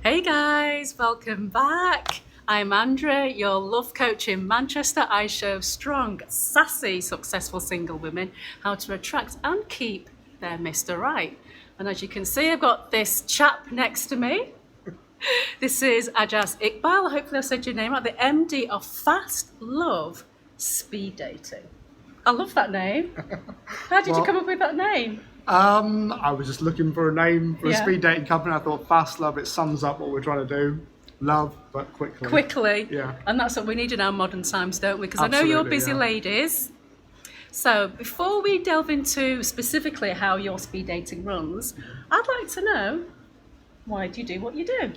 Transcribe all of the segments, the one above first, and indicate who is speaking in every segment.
Speaker 1: Hey guys, welcome back. I'm Andrea, your love coach in Manchester. I show strong, sassy, successful single women how to attract and keep their Mr. Right. And as you can see, I've got this chap next to me. This is Ajaz Iqbal, hopefully I said your name right, the MD of Fast Love Speed Dating. I love that name. How did you come up with that name?
Speaker 2: I was just looking for a name for a
Speaker 1: Yeah.
Speaker 2: speed dating company. I thought Fast Love, it sums up what we're trying to do. Love, but quickly.
Speaker 1: Quickly.
Speaker 2: Yeah.
Speaker 1: And that's what we need in our modern times, don't we? Because I know you're
Speaker 2: Absolutely,
Speaker 1: busy
Speaker 2: yeah.
Speaker 1: ladies. So before we delve into specifically how your speed dating runs, I'd like to know, why do you do what you do?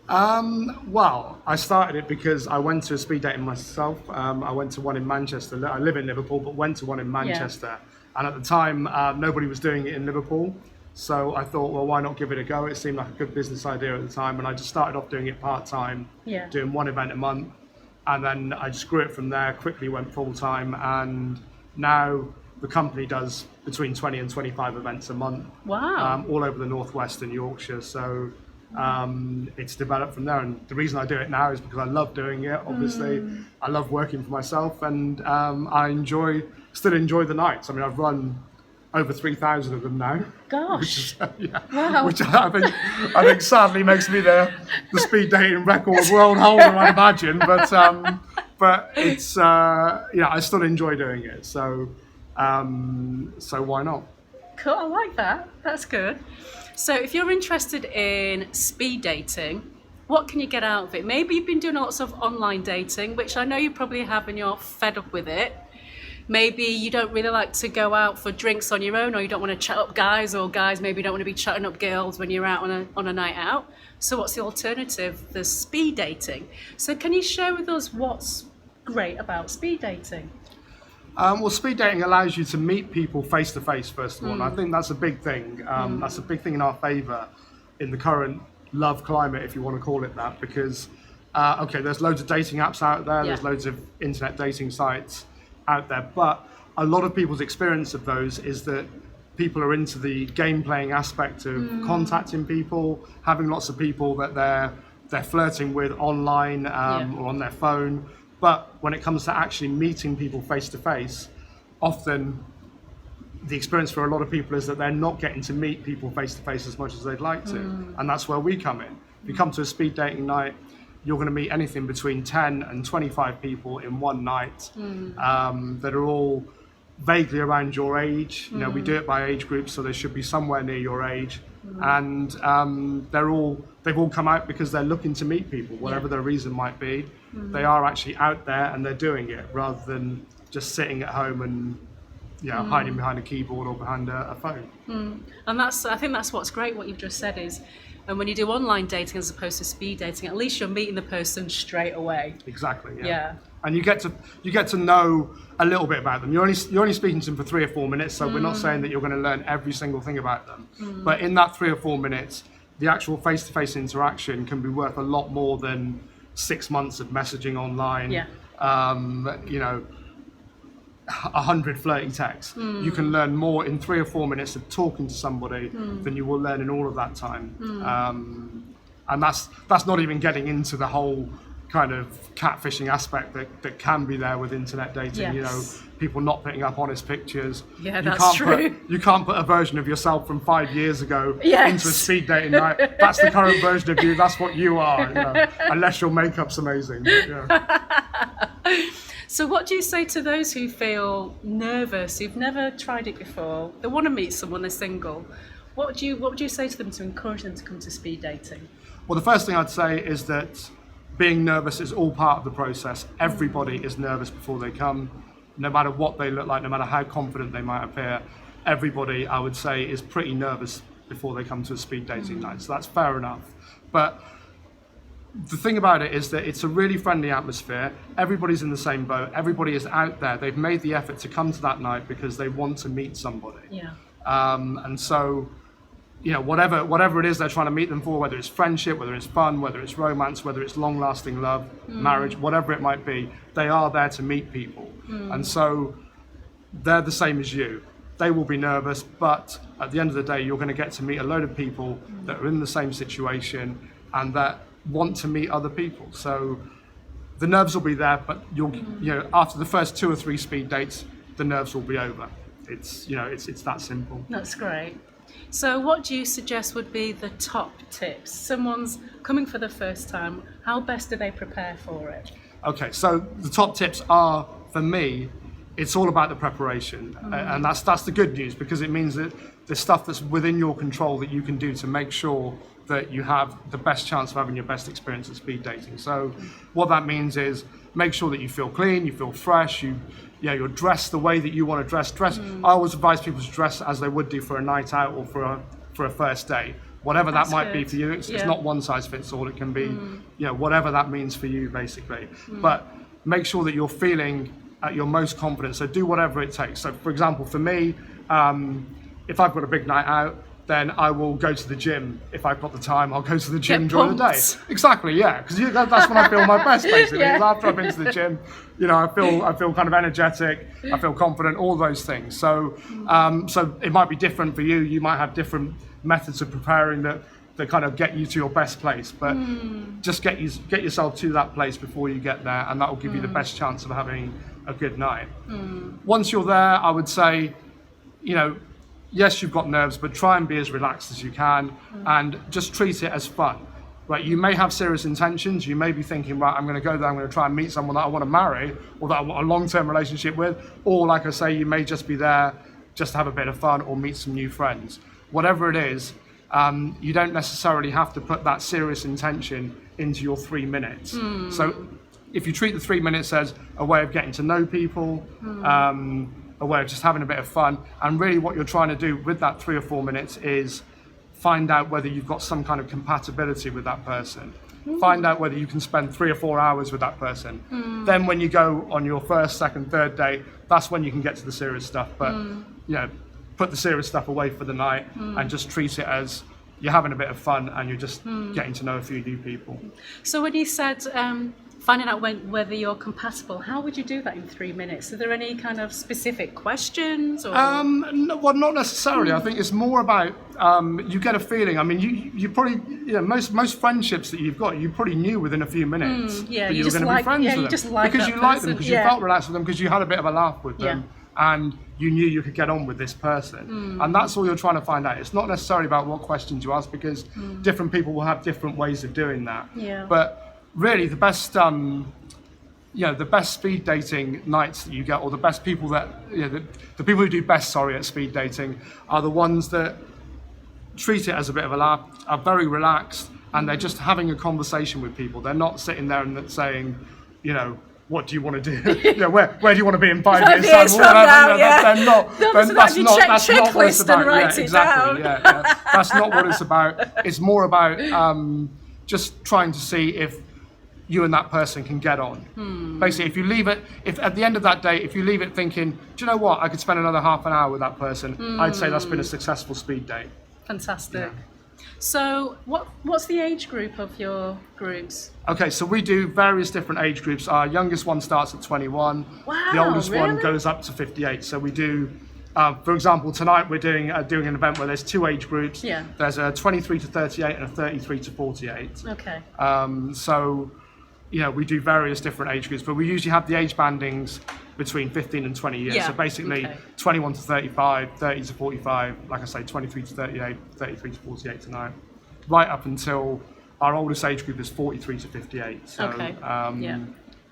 Speaker 2: Well, I started it because I went to a speed dating myself. I went to one in Manchester. I live in Liverpool, but went to one in Manchester. And at the time, nobody was doing it in Liverpool. So I thought, well, why not give it a go? It seemed like a good business idea at the time. And I just started off doing it part-time,
Speaker 1: Yeah.
Speaker 2: doing one event a month. And then I just grew it from there, quickly went full-time. And now the company does between 20 and 25 events a month.
Speaker 1: Wow.
Speaker 2: All over the Northwest and Yorkshire. So it's developed from there. And the reason I do it now is because I love doing it. Obviously, I love working for myself, and I still enjoy the nights. I mean, I've run over 3,000 of them now.
Speaker 1: Gosh.
Speaker 2: Wow. Which I think sadly makes me the speed dating record world holder, I imagine. But it's I still enjoy doing it. So why not?
Speaker 1: Cool, I like that. That's good. So if you're interested in speed dating, what can you get out of it? Maybe you've been doing lots of online dating, which I know you probably have and you're fed up with it. Maybe you don't really like to go out for drinks on your own, or you don't want to chat up guys, or guys maybe don't want to be chatting up girls when you're out on a night out. So what's the alternative? There's speed dating. So can you share with us what's great about speed dating?
Speaker 2: Well, speed dating allows you to meet people face to face, first of all. And I think that's a big thing. That's a big thing in our favour in the current love climate, if you want to call it that, because, there's loads of dating apps out there, there's loads of internet dating sites out there, but a lot of people's experience of those is that people are into the game playing aspect of contacting people, having lots of people that they're flirting with online or on their phone. But when it comes to actually meeting people face to face, often the experience for a lot of people is that they're not getting to meet people face to face as much as they'd like to. And that's where we come in. If you come to a speed dating night, you're going to meet anything between 10 and 25 people in one night that are all vaguely around your age. You know, we do it by age groups, so they should be somewhere near your age. And they've all come out because they're looking to meet people, whatever their reason might be. They are actually out there and they're doing it, rather than just sitting at home and hiding behind a keyboard or behind a phone.
Speaker 1: And I think that's what's great, what you've just said is, and when you do online dating as opposed to speed dating, at least you're meeting the person straight away.
Speaker 2: Exactly.
Speaker 1: Yeah.
Speaker 2: And you get to know a little bit about them. You're only speaking to them for 3 or 4 minutes, so we're not saying that you're going to learn every single thing about them. But in that 3 or 4 minutes, the actual face-to-face interaction can be worth a lot more than 6 months of messaging online.
Speaker 1: Yeah.
Speaker 2: 100 flirty texts. You can learn more in 3 or 4 minutes of talking to somebody than you will learn in all of that time. And that's not even getting into the whole kind of catfishing aspect that can be there with internet dating.
Speaker 1: Yes.
Speaker 2: You know, people not putting up honest pictures.
Speaker 1: Yeah, that's true.
Speaker 2: You can't put a version of yourself from 5 years ago
Speaker 1: Yes.
Speaker 2: into a speed dating night. That's the current version of you. That's what you are. You know, unless your makeup's amazing.
Speaker 1: So what do you say to those who feel nervous, who've never tried it before, they want to meet someone, they're single? What would you say to them to encourage them to come to speed dating?
Speaker 2: Well, the first thing I'd say is that being nervous is all part of the process. Everybody is nervous before they come, no matter what they look like, no matter how confident they might appear. Everybody, I would say, is pretty nervous before they come to a speed dating night. So that's fair enough. But the thing about it is that it's a really friendly atmosphere. Everybody's in the same boat. Everybody is out there. They've made the effort to come to that night because they want to meet somebody.
Speaker 1: Yeah.
Speaker 2: And so, you know, whatever it is they're trying to meet them for, whether it's friendship, whether it's fun, whether it's romance, whether it's long-lasting love, marriage, whatever it might be, they are there to meet people. And so they're the same as you. They will be nervous, but at the end of the day, you're going to get to meet a load of people that are in the same situation. and that want to meet other people. So the nerves will be there, but after the first 2 or 3 speed dates, the nerves will be over. It's that simple.
Speaker 1: That's great. So what do you suggest would be the top tips? Someone's coming for the first time. How best do they prepare for it?
Speaker 2: Okay, so the top tips are, for me, it's all about the preparation. And that's the good news, because it means that there's stuff that's within your control that you can do to make sure that you have the best chance of having your best experience at speed dating. So what that means is make sure that you feel clean, you feel fresh, you're dressed the way that you want to dress. I always advise people to dress as they would do for a night out or for a first date. Whatever that might be for you, it's not one size fits all. It can be, whatever that means for you, basically. But make sure that you're feeling at your most confident. So do whatever it takes. So, for example, for me, if I've got a big night out, then I will go to the gym. If I've got the time, I'll go to the gym during the day. Exactly, yeah, because that's when I feel my best, basically. After I've been to the gym, I feel kind of energetic. I feel confident. All those things. So, so it might be different for you. You might have different methods of preparing that kind of get you to your best place. But just get yourself to that place before you get there, and that will give you the best chance of having a good night. Once you're there, I would say, yes, you've got nerves, but try and be as relaxed as you can and just treat it as fun. Right? You may have serious intentions. You may be thinking, right, I'm going to go there, I'm going to try and meet someone that I want to marry or that I want a long-term relationship with. Or, like I say, you may just be there just to have a bit of fun or meet some new friends. Whatever it is, you don't necessarily have to put that serious intention into your 3 minutes. So if you treat the 3 minutes as a way of getting to know people, a way of just having a bit of fun, and really what you're trying to do with that 3 or 4 minutes is find out whether you've got some kind of compatibility with that person. Find out whether you can spend 3 or 4 hours with that person. Then when you go on your first, second, third date, that's when you can get to the serious stuff. But put the serious stuff away for the night and just treat it as you're having a bit of fun and you're just getting to know a few new people.
Speaker 1: So when you said finding out whether you're compatible, how would you do that in 3 minutes? Are there any kind of specific questions? Or?
Speaker 2: No, well, not necessarily. I think it's more about you get a feeling. I mean, you probably most friendships that you've got, you probably knew within a few minutes that you were going to be friends with them
Speaker 1: just like
Speaker 2: because
Speaker 1: that
Speaker 2: you like them,
Speaker 1: person.
Speaker 2: because you felt relaxed with them, because you had a bit of a laugh with them, and you knew you could get on with this person. And that's all you're trying to find out. It's not necessarily about what questions you ask, because different people will have different ways of doing that. But really, the best, the best speed dating nights that you get, or the best people that, the people who do best, at speed dating, are the ones that treat it as a bit of a laugh, are very relaxed, and they're just having a conversation with people. They're not sitting there and saying, what do you want to do? Where do you want to be in 5 years' time? They're not. That's not what it's about. Exactly. That's not what it's about. It's more about just trying to see if you and that person can get on. Basically, if at the end of that day, if you leave it thinking, do you know what, I could spend another half an hour with that person, I'd say that's been a successful speed date.
Speaker 1: Fantastic. So what's the age group of your groups?
Speaker 2: Okay, so we do various different age groups. Our youngest one starts at 21.
Speaker 1: Wow,
Speaker 2: the oldest one goes up to 58. So we do, for example, tonight we're doing an event where there's 2 age groups. There's a 23 to 38 and a 33 to 48.
Speaker 1: Okay.
Speaker 2: So, we do various different age groups, but we usually have the age bandings between 15 and 20 years. So basically 21 to 35, 30 to 45, like I say, 23 to 38, 33 to 48 tonight, right up until our oldest age group is 43 to 58. So,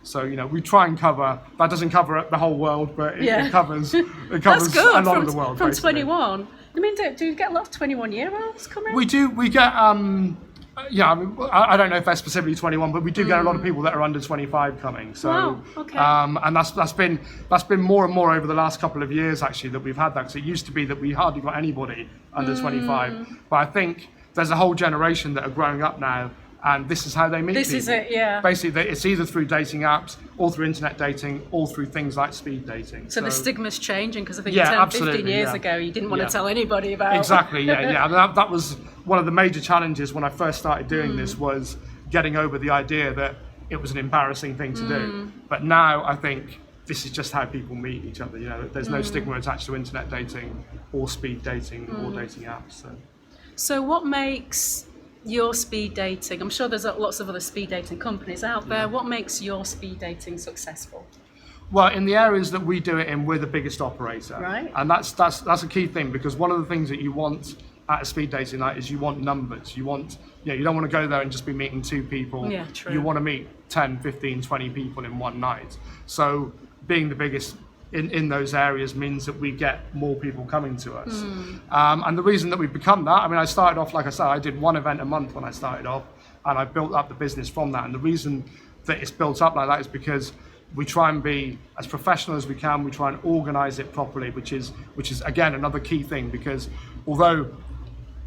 Speaker 2: so we try and cover, that doesn't cover the whole world, but it covers a lot of the world.
Speaker 1: From basically. 21. I mean, do you get a lot of 21-year-olds coming?
Speaker 2: We do. We get, I don't know if they're specifically 21, but we do get a lot of people that are under 25 coming. So,
Speaker 1: wow, okay.
Speaker 2: And that's been more and more over the last couple of years, actually, that we've had that. Because it used to be that we hardly got anybody under 25. But I think there's a whole generation that are growing up now, and this is how they meet people.
Speaker 1: This is it, yeah.
Speaker 2: Basically, it's either through dating apps, or through internet dating, or through things like speed dating.
Speaker 1: So the stigma's changing, because I think 10, 15 years ago, you didn't want to tell anybody about it.
Speaker 2: Exactly, yeah. That was one of the major challenges when I first started doing this, was getting over the idea that it was an embarrassing thing to do. But now I think this is just how people meet each other. There's no stigma attached to internet dating or speed dating or dating apps. So what makes
Speaker 1: your speed dating, I'm sure there's lots of other speed dating companies out there. What makes your speed dating successful?
Speaker 2: Well, in the areas that we do it in, we're the biggest operator.
Speaker 1: Right.
Speaker 2: And that's a key thing, because one of the things that you want at a speed dating night is you want numbers. You want, you don't want to go there and just be meeting 2 people.
Speaker 1: Yeah, true.
Speaker 2: You want to meet 10, 15, 20 people in one night. So being the biggest in those areas means that we get more people coming to us. And the reason that we've become that, I mean, I started off, like I said, I did 1 event a month when I started off, and I built up the business from that. And the reason that it's built up like that is because we try and be as professional as we can. We try and organize it properly, which is again another key thing, because although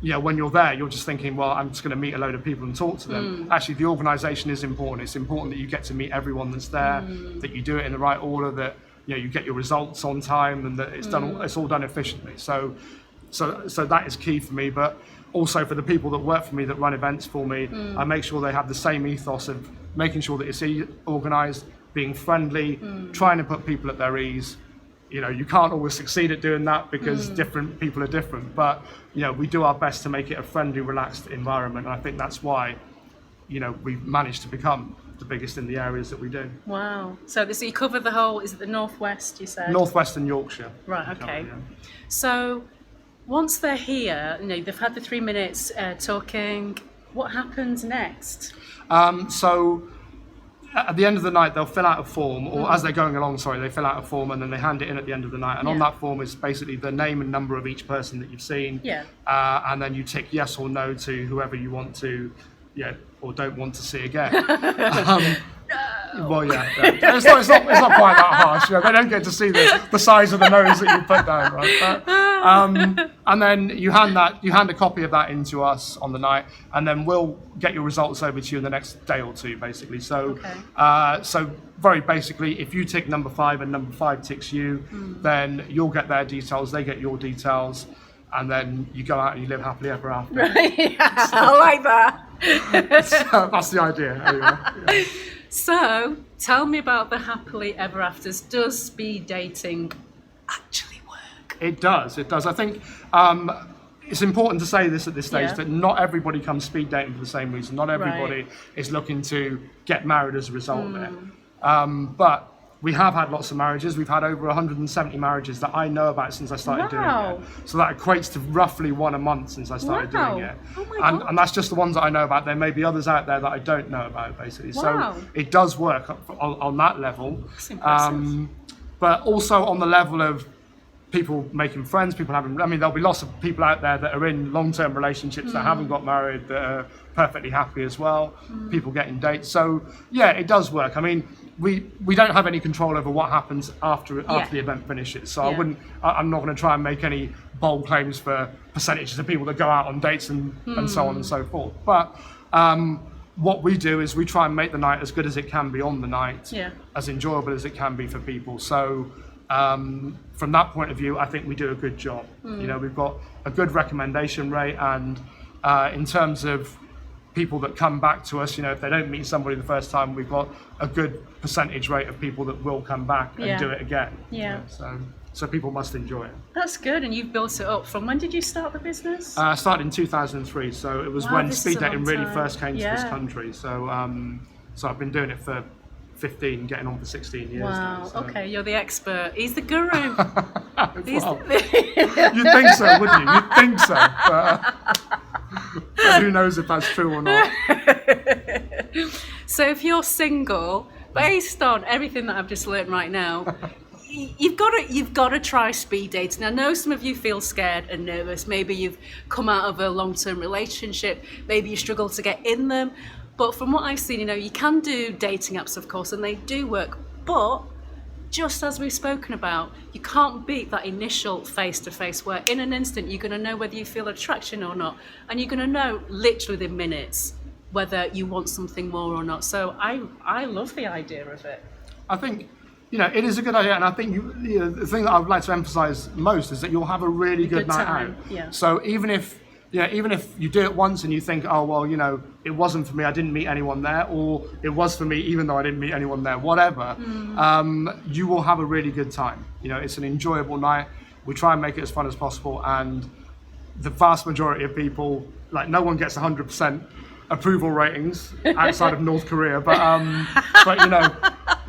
Speaker 2: when you're there, you're just thinking, well, I'm just going to meet a load of people and talk to them. Actually, the organization is important. It's important that you get to meet everyone that's there, that you do it in the right order, that you get your results on time, and that it's all done efficiently. So that is key for me. But also for the people that work for me, that run events for me, I make sure they have the same ethos of making sure that it's organized, being friendly, trying to put people at their ease. You can't always succeed at doing that, because different people are different, but we do our best to make it a friendly, relaxed environment, and I think that's why we've managed to become the biggest in the areas that we do.
Speaker 1: Wow. So you cover the whole, is it the Northwest, you said?
Speaker 2: Northwest and Yorkshire.
Speaker 1: Right, okay. So once they're here, they've had the 3 minutes talking, what happens next?
Speaker 2: So at the end of the night, they'll fill out a form, or as they're going along, they fill out a form, and then they hand it in at the end of the night. And on that form is basically the name and number of each person that you've seen.
Speaker 1: Yeah.
Speaker 2: And then you tick yes or no to whoever you want to, or don't want to see again. Well, it's not quite that harsh. They don't get to see the size of the nose that you put down, right? But, and then you hand a copy of that into us on the night, and then we'll get your results over to you in the next day or 2, basically. So, so very basically, if you tick number 5 and number 5 ticks you, then you'll get their details, they get your details, and then you go out and you live happily ever after.
Speaker 1: Right. I like that.
Speaker 2: So that's the idea. Anyway.
Speaker 1: So, tell me about the happily ever afters. Does speed dating actually work?
Speaker 2: It does. I think it's important to say this at this stage, that not everybody comes speed dating for the same reason. Not everybody is looking to get married as a result of it. But we have had lots of marriages. We've had over 170 marriages that I know about since I started doing it. So that equates to roughly 1 a month since I started doing it.
Speaker 1: Oh my God.
Speaker 2: And that's just the ones that I know about. There may be others out there that I don't know about, basically. So it does work on that level.
Speaker 1: That's impressive.
Speaker 2: But also on the level of people making friends, there'll be lots of people out there that are in long-term relationships that haven't got married, that are perfectly happy as well, people getting dates. So yeah, it does work. I mean, we don't have any control over what happens after the event finishes. So I'm not going to try and make any bold claims for percentages of people that go out on dates and so on and so forth. But what we do is we try and make the night as good as it can be on the night, as enjoyable as it can be for people. So from that point of view, I think we do a good job. We've got a good recommendation rate, and in terms of people that come back to us, if they don't meet somebody the first time, we've got a good percentage rate of people that will come back and do it again. So people must enjoy it.
Speaker 1: That's good, and you've built it up. From when did you start the business?
Speaker 2: I started in 2003, so it was when speed dating really first came to this country. So so I've been doing it for 15, getting on for 16 years now. So.
Speaker 1: Okay, you're the expert. He's the guru.
Speaker 2: You'd think so, wouldn't you? You'd think so. But who knows if that's true or not.
Speaker 1: So if you're single, based on everything that I've just learned right now, you've got to try speed dating. I know some of you feel scared and nervous. Maybe you've come out of a long-term relationship. Maybe you struggle to get in them. But from what I've seen, you can do dating apps, of course, and they do work. But just as we've spoken about, you can't beat that initial face-to-face where in an instant you're going to know whether you feel attraction or not. And you're going to know literally within minutes whether you want something more or not. So I love the idea of it.
Speaker 2: I think, it is a good idea. And I think the thing that I would like to emphasize most is that you'll have a really good night out.
Speaker 1: Yeah.
Speaker 2: So even if you do it once and you think, oh, well, it wasn't for me, I didn't meet anyone there, or it was for me even though I didn't meet anyone there, whatever, you will have a really good time. It's an enjoyable night. We try and make it as fun as possible, and the vast majority of people, like no one gets 100% approval ratings outside of North Korea, but you know,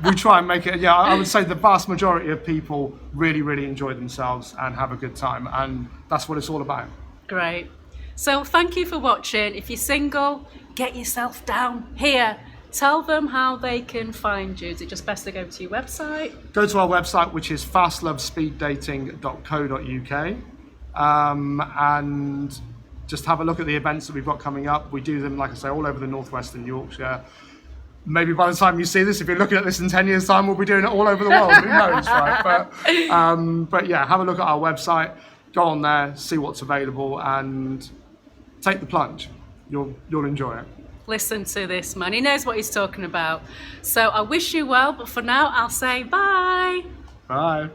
Speaker 2: we try and make it. Yeah, I would say the vast majority of people really, really enjoy themselves and have a good time, and that's what it's all about.
Speaker 1: Great. So thank you for watching. If you're single, get yourself down here. Tell them how they can find you. Is it just best to go to your website?
Speaker 2: Go to our website, which is fastlovespeeddating.co.uk, and just have a look at the events that we've got coming up. We do them, like I say, all over the Northwest and Yorkshire. Maybe by the time you see this, if you're looking at this in 10 years' time, we'll be doing it all over the world. Who knows, right? But yeah, have a look at our website. Go on there, see what's available, and take the plunge. You'll enjoy it.
Speaker 1: Listen to this man. He knows what he's talking about. So I wish you well, but for now, I'll say bye.
Speaker 2: Bye.